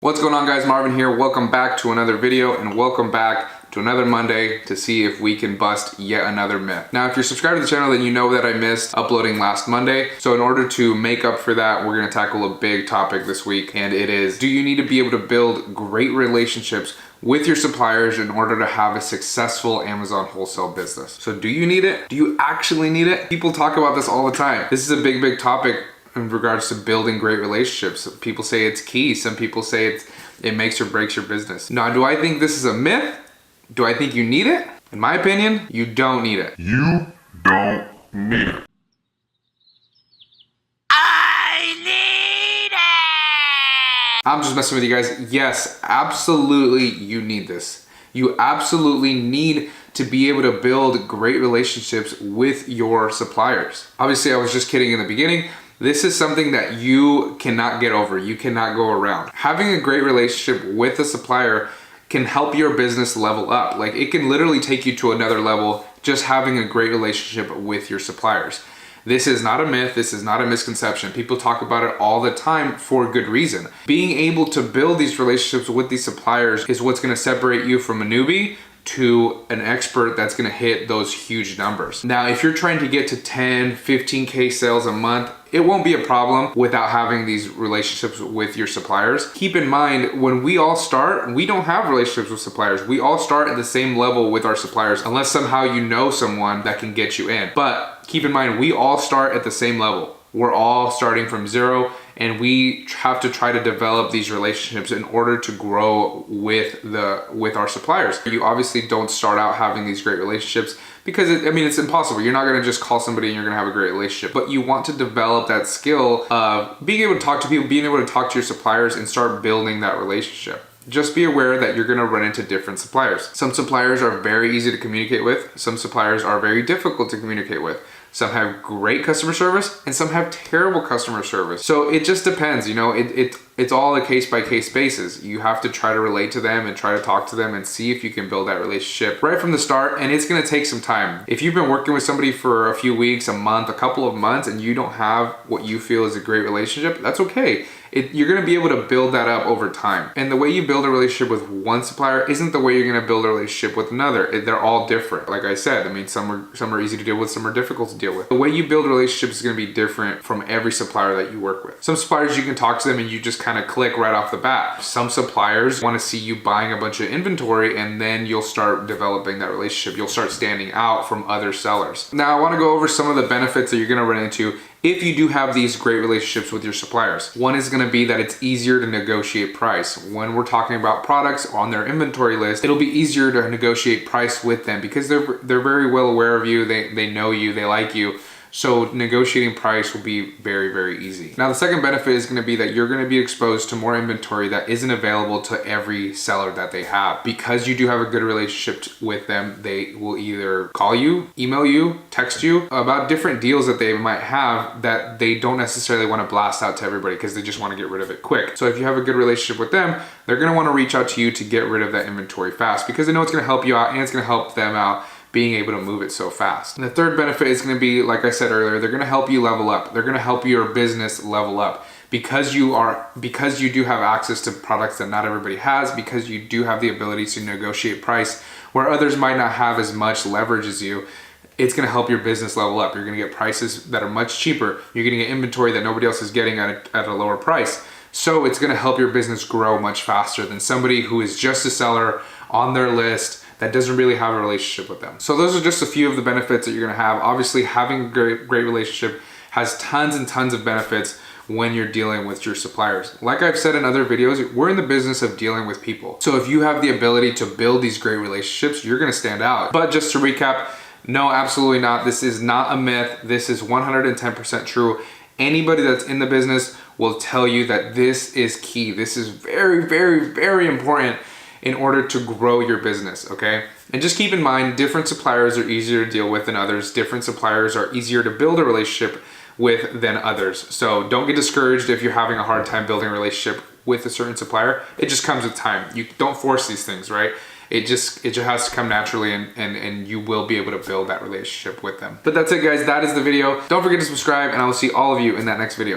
What's going on, guys? Marvin here. Welcome back to another video and welcome back to another Monday to see if we can bust yet another myth. Now, if you're subscribed to the channel, then you know that I missed uploading last Monday. So in order to make up for that, we're going to tackle a big topic this week, and it is, do you need to be able to build great relationships with your suppliers in order to have a successful Amazon wholesale business? So do you need it? Do you actually need it? People talk about this all the time. This is a big topic in regards to building great relationships. People say it's key. Some people say it makes or breaks your business. Now, do I think this is a myth? Do I think you need it? In my opinion, you don't need it. You don't need it. I need it! I'm just messing with you guys. Yes, absolutely you need this. You absolutely need to be able to build great relationships with your suppliers. Obviously, I was just kidding in the beginning. This is something that you cannot get over. You cannot go around. Having a great relationship with a supplier can help your business level up. Like, it can literally take you to another level just having a great relationship with your suppliers. This is not a myth. This is not a misconception. People talk about it all the time for good reason. Being able to build these relationships with these suppliers is what's going to separate you from a newbie to an expert that's gonna hit those huge numbers. Now, if you're trying to get to 10, 15K sales a month, it won't be a problem without having these relationships with your suppliers. Keep in mind, when we all start, we don't have relationships with suppliers. We all start at the same level with our suppliers, unless somehow you know someone that can get you in. But keep in mind, we all start at the same level. We're all starting from zero, and we have to try to develop these relationships in order to grow with our suppliers. You obviously don't start out having these great relationships because it's impossible. You're not gonna just call somebody and you're gonna have a great relationship, but you want to develop that skill of being able to talk to people, being able to talk to your suppliers and start building that relationship. Just be aware that you're gonna run into different suppliers. Some suppliers are very easy to communicate with. Some suppliers are very difficult to communicate with. Some have great customer service and some have terrible customer service. So it just depends, you know, it's all a case-by-case basis. You have to try to relate to them and try to talk to them and see if you can build that relationship right from the start, and it's gonna take some time. If you've been working with somebody for a few weeks, a month, a couple of months, and you don't have what you feel is a great relationship, that's okay. You're gonna be able to build that up over time. And the way you build a relationship with one supplier isn't the way you're gonna build a relationship with another. They're all different. Like I said, some are easy to deal with, some are difficult to deal with. The way you build relationships is gonna be different from every supplier that you work with. Some suppliers, you can talk to them and you just kind of click right off the bat. Some suppliers wanna see you buying a bunch of inventory, and then you'll start developing that relationship. You'll start standing out from other sellers. Now, I wanna go over some of the benefits that you're gonna run into if you do have these great relationships with your suppliers. One is gonna be that it's easier to negotiate price. When we're talking about products on their inventory list, it'll be easier to negotiate price with them because they're very well aware of you, they know you, they like you. So negotiating price will be very easy. Now, the second benefit is gonna be that you're gonna be exposed to more inventory that isn't available to every seller that they have. Because you do have a good relationship with them, they will either call you, email you, text you about different deals that they might have that they don't necessarily wanna blast out to everybody because they just wanna get rid of it quick. So if you have a good relationship with them, they're gonna wanna reach out to you to get rid of that inventory fast because they know it's gonna help you out and it's gonna help them out being able to move it so fast. And the third benefit is gonna be, like I said earlier, they're gonna help you level up. They're gonna help your business level up because you do have access to products that not everybody has, because you do have the ability to negotiate price where others might not have as much leverage as you. It's gonna help your business level up. You're gonna get prices that are much cheaper. You're gonna get inventory that nobody else is getting at a lower price. So it's gonna help your business grow much faster than somebody who is just a seller on their list that doesn't really have a relationship with them. So those are just a few of the benefits that you're gonna have. Obviously, having a great relationship has tons and tons of benefits when you're dealing with your suppliers. Like I've said in other videos, we're in the business of dealing with people. So if you have the ability to build these great relationships, you're gonna stand out. But just to recap, no, absolutely not. This is not a myth. This is 110% true. Anybody that's in the business will tell you that this is key. This is very important in order to grow your business, okay? And just keep in mind, different suppliers are easier to deal with than others. Different suppliers are easier to build a relationship with than others. So don't get discouraged if you're having a hard time building a relationship with a certain supplier. It just comes with time. You don't force these things, right? It just has to come naturally, and you will be able to build that relationship with them. But that's it, guys. That is the video. Don't forget to subscribe, and I will see all of you in that next video.